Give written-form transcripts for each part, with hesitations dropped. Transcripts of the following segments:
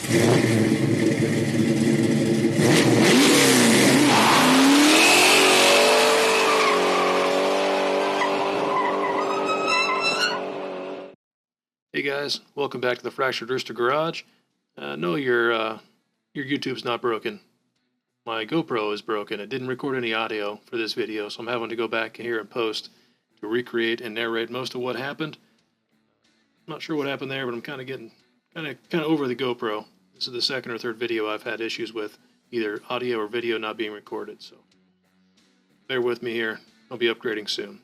Hey guys, welcome back to the Fractured Rooster Garage. No, your YouTube's not broken. My GoPro is broken. It didn't record any audio for this video, so I'm having to go back here and post to recreate and narrate most of what happened. I'm not sure what happened there, but I'm kind of over the GoPro. This is the second or third video I've had issues with either audio or video not being recorded, so bear with me here. I'll be upgrading soon.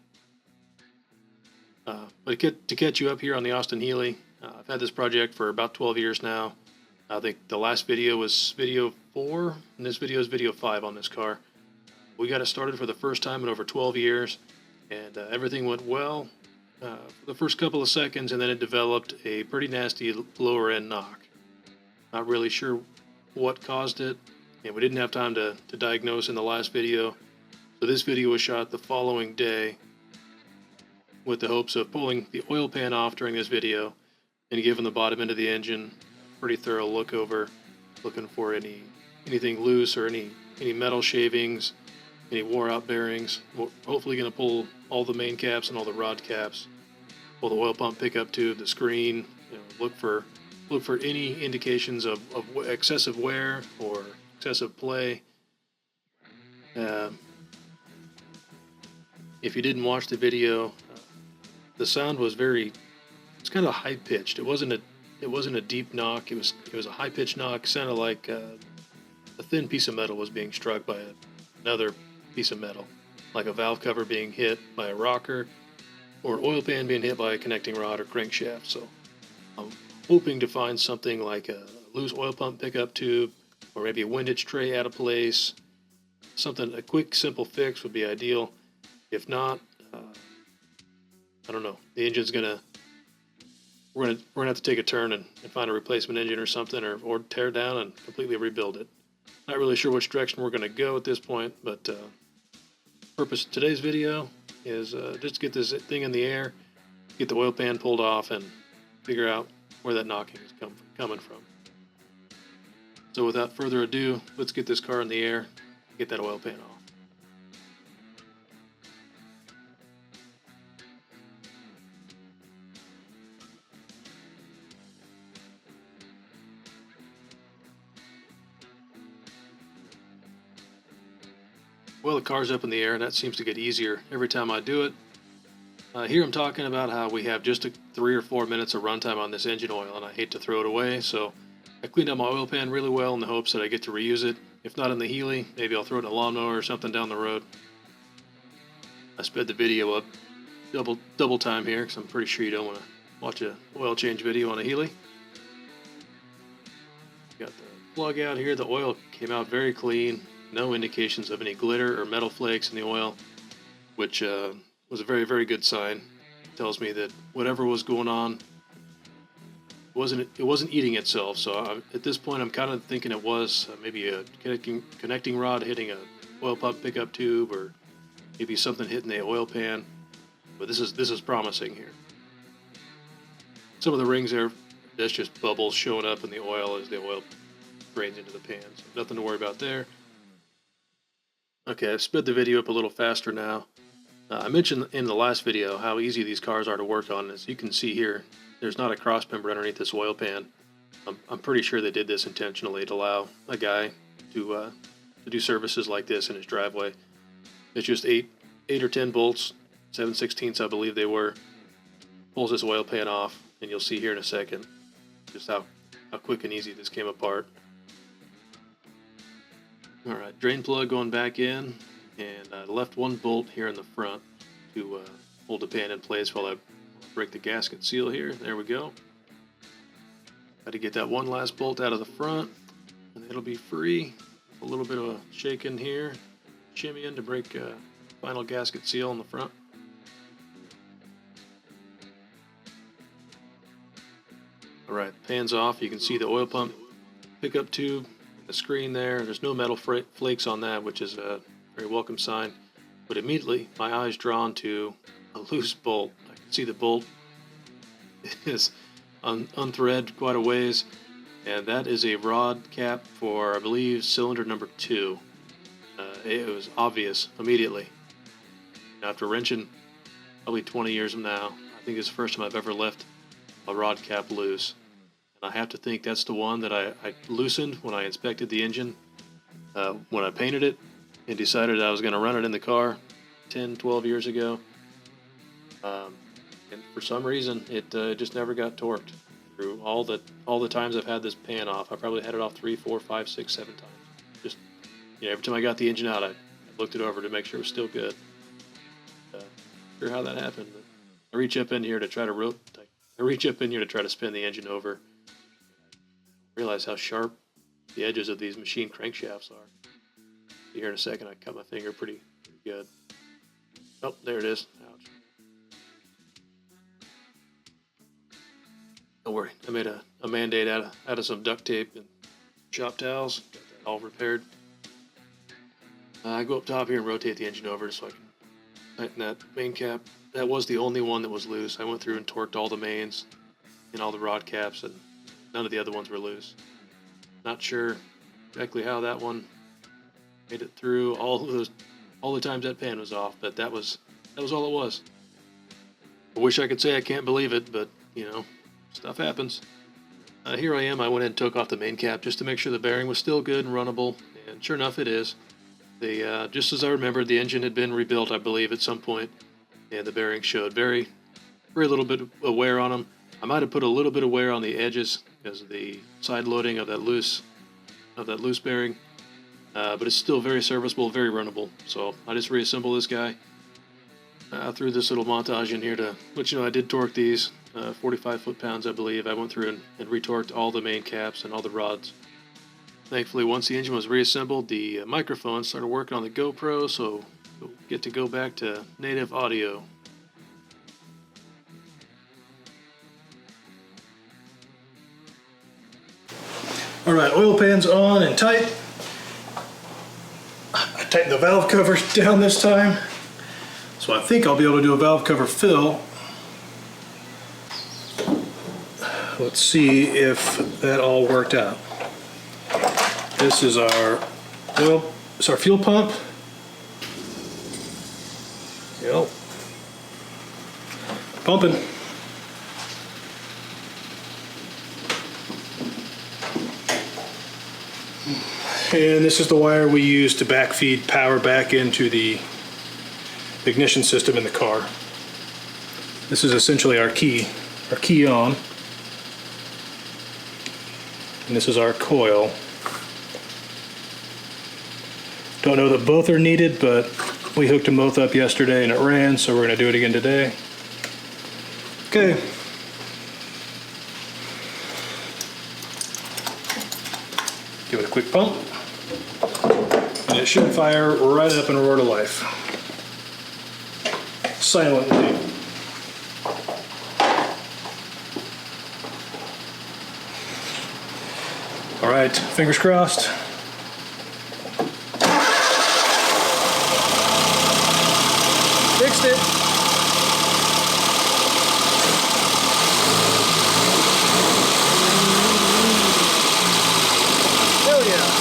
But to catch you up here on the Austin-Healey, I've had this project for about 12 years now. I think the last video was video 4, and this video is video 5 on this car. We got it started for the first time in over 12 years, and everything went well for the first couple of seconds, and then it developed a pretty nasty lower end knock. Not really sure what caused it, and we didn't have time to diagnose in the last video. So this video was shot the following day, with the hopes of pulling the oil pan off during this video and giving the bottom end of the engine a pretty thorough look over, looking for anything loose or any metal shavings, any wore out bearings. We're hopefully going to pull all the main caps and all the rod caps, pull the oil pump pickup tube, the screen, look for any indications of excessive wear or excessive play. If you didn't watch the video, the sound was it's kind of high pitched. It wasn't a deep knock. It was a high pitched knock. It sounded like a thin piece of metal was being struck by another piece of metal, like a valve cover being hit by a rocker, or an oil pan being hit by a connecting rod or crankshaft. So I'm hoping to find something like a loose oil pump pickup tube, or maybe a windage tray out of place. A quick, simple fix would be ideal. If not, I don't know. The engine's we're gonna have to take a turn and find a replacement engine or something, or tear down and completely rebuild it. Not really sure which direction we're gonna go at this point, but purpose of today's video is just to get this thing in the air, get the oil pan pulled off, and figure out where that knocking is coming from. So without further ado, let's get this car in the air, get that oil pan off. Well, the car's up in the air, and that seems to get easier every time I do it. Here I'm talking about how we have just 3 or 4 minutes of runtime on this engine oil, and I hate to throw it away, so I cleaned up my oil pan really well in the hopes that I get to reuse it. If not in the Healey, maybe I'll throw it in a lawnmower or something down the road. I sped the video up double time here, because I'm pretty sure you don't want to watch an oil change video on a Healey. Got the plug out here. The oil came out very clean. No indications of any glitter or metal flakes in the oil, which was a very, very good sign. It tells me that whatever was going on it wasn't eating itself. So at this point, I'm kind of thinking it was maybe a connecting rod hitting a oil pump pickup tube, or maybe something hitting the oil pan. But this is promising here. Some of the rings there, that's just bubbles showing up in the oil as the oil drains into the pan. So nothing to worry about there. Okay, I've sped the video up a little faster now. I mentioned in the last video how easy these cars are to work on. As you can see here, there's not a cross member underneath this oil pan. I'm pretty sure they did this intentionally to allow a guy to do services like this in his driveway. It's just 8 or 10 bolts, 7/16 I believe they were. Pulls this oil pan off, and you'll see here in a second just how quick and easy this came apart. Alright, drain plug going back in, and I left one bolt here in the front to hold the pan in place while I break the gasket seal here. There we go. Got to get that one last bolt out of the front, and it'll be free. A little bit of a shake in here, shimmy in to break final gasket seal on the front. Alright, pan's off. You can see the oil pump pickup tube, the screen there. There's no metal flakes on that, which is a very welcome sign. But immediately, my eye's drawn to a loose bolt. I can see the bolt is unthreaded quite a ways. and that is a rod cap for, I believe, cylinder number 2. It was obvious immediately. After wrenching probably 20 years from now, I think it's the first time I've ever left a rod cap loose. And I have to think that's the one that I loosened when I inspected the engine, when I painted it and decided I was going to run it in the car 10, 12 years ago. And for some reason, it just never got torqued. Through all the times I've had this pan off, I probably had it off 3, 4, 5, 6, 7 times. Just, every time I got the engine out, I looked it over to make sure it was still good. Not sure how that happened, but I reach up in here to try to spin the engine over. Realize how sharp the edges of these machine crankshafts are. Here in a second, I cut my finger pretty good. Oh, there it is. Ouch. Don't worry, I made a Band-Aid out of some duct tape and shop towels. Got that all repaired. I go up top here and rotate the engine over so I can tighten that main cap. That was the only one that was loose. I went through and torqued all the mains and all the rod caps, and none of the other ones were loose. Not sure exactly how that one made it through all the times that pan was off, but that was all it was. I wish I could say I can't believe it, but stuff happens. Here I am. I went ahead and took off the main cap just to make sure the bearing was still good and runnable, and sure enough, it is. Just as I remembered, the engine had been rebuilt, I believe, at some point, and the bearings showed very little bit of wear on them. I might have put a little bit of wear on the edges because of the side loading of that loose bearing, but it's still very serviceable, very runnable. So I just reassembled this guy. I threw this little montage in here to let you know I did torque these 45 foot-pounds, I believe. I went through and retorqued all the main caps and all the rods. Thankfully, once the engine was reassembled, the microphone started working on the GoPro, so we'll get to go back to native audio. All right, oil pan's on and tight. I tightened the valve cover down this time, so I think I'll be able to do a valve cover fill. Let's see if that all worked out. This is our fuel pump. Yep. Pumping. And this is the wire we use to backfeed power back into the ignition system in the car. This is essentially our key on. And this is our coil. Don't know that both are needed, but we hooked them both up yesterday and it ran, so we're going to do it again today. Okay. Give it a quick pump. And it should fire right up and roar to life. Silently. All right, fingers crossed. Fixed it. Hell yeah.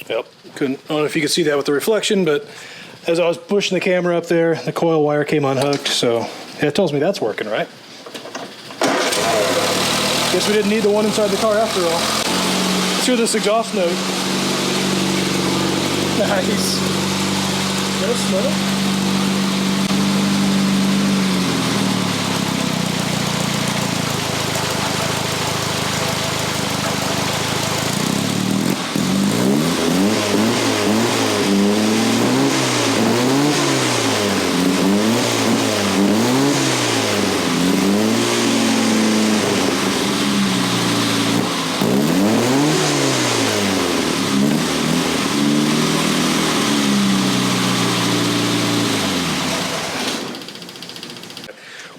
Yep, I don't know if you can see that with the reflection, but as I was pushing the camera up there, the coil wire came unhooked, so yeah, it tells me that's working, right? Guess we didn't need the one inside the car after all. Let's hear this exhaust note. Nice. No smoke.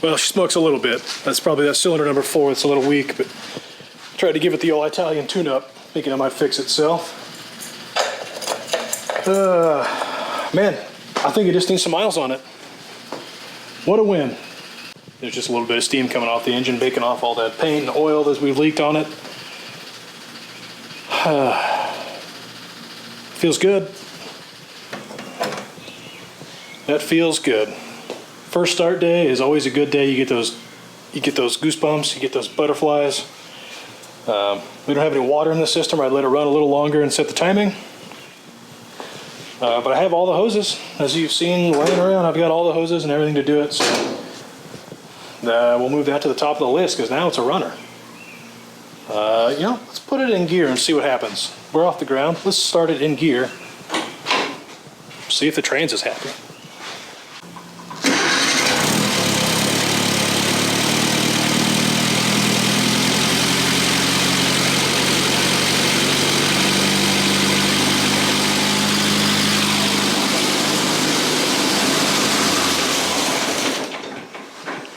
Well, she smokes a little bit. That's probably that cylinder number 4. It's a little weak, but tried to give it the old Italian tune-up, thinking it might fix itself. Man, I think it just needs some miles on it. What a win. There's just a little bit of steam coming off the engine, baking off all that paint and oil that we've leaked on it. Feels good. That feels good. First start day is always a good day. You get those goosebumps, you get those butterflies. We don't have any water in the system. I'd let it run a little longer and set the timing. But I have all the hoses, as you've seen laying around. I've got all the hoses and everything to do it. So we'll move that to the top of the list because now it's a runner. Let's put it in gear and see what happens. We're off the ground. Let's start it in gear. See if the trans is happy.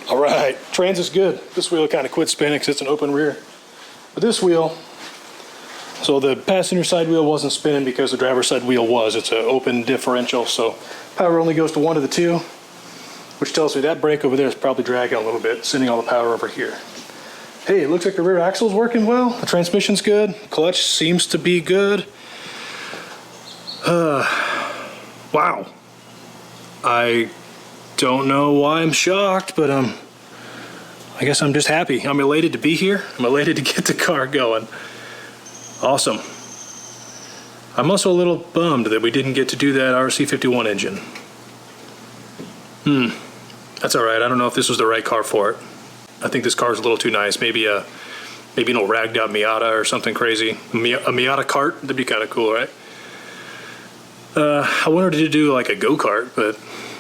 All right, trans is good. This wheel kind of quit spinning because it's an open rear. But this wheel, so the passenger side wheel wasn't spinning because the driver's side wheel was. It's an open differential, so power only goes to 1 of the 2, which tells me that brake over there is probably dragging a little bit, sending all the power over here. Hey, it looks like the rear axle's working well. The transmission's good. Clutch seems to be good. Wow. I don't know why I'm shocked, but I guess I'm just happy. I'm elated to be here. I'm elated to get the car going. Awesome. I'm also a little bummed that we didn't get to do that RC51 engine. That's all right. I don't know if this was the right car for it. I think this car's a little too nice. Maybe an old ragged out Miata or something crazy. A Miata kart, that'd be kind of cool, right? I wanted to do like a go-kart, but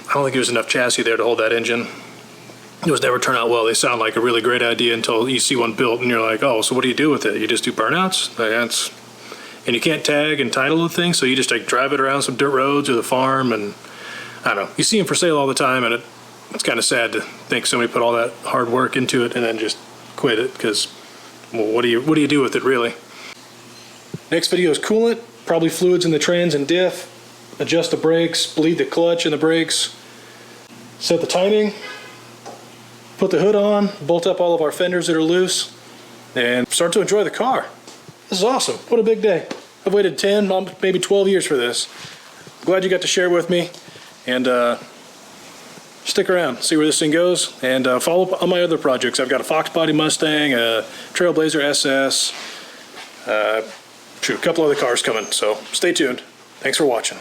I don't think there was enough chassis there to hold that engine. Those never turn out well. They sound like a really great idea until you see one built and you're like, oh, so what do you do with it? You just do burnouts? And you can't tag and title the thing, so you just like drive it around some dirt roads or the farm, and I don't know. You see them for sale all the time, and it's kind of sad to think somebody put all that hard work into it and then just quit it, because, well, what do you do with it, really? Next video is coolant, probably fluids in the trans and diff, adjust the brakes, bleed the clutch and the brakes, set the timing, put the hood on, bolt up all of our fenders that are loose, and start to enjoy the car. This is awesome. What a big day. I've waited 10, maybe 12 years for this. I'm glad you got to share with me, and stick around, see where this thing goes, and follow up on my other projects. I've got a Fox Body Mustang, a Trailblazer SS, a couple other cars coming, so stay tuned. Thanks for watching.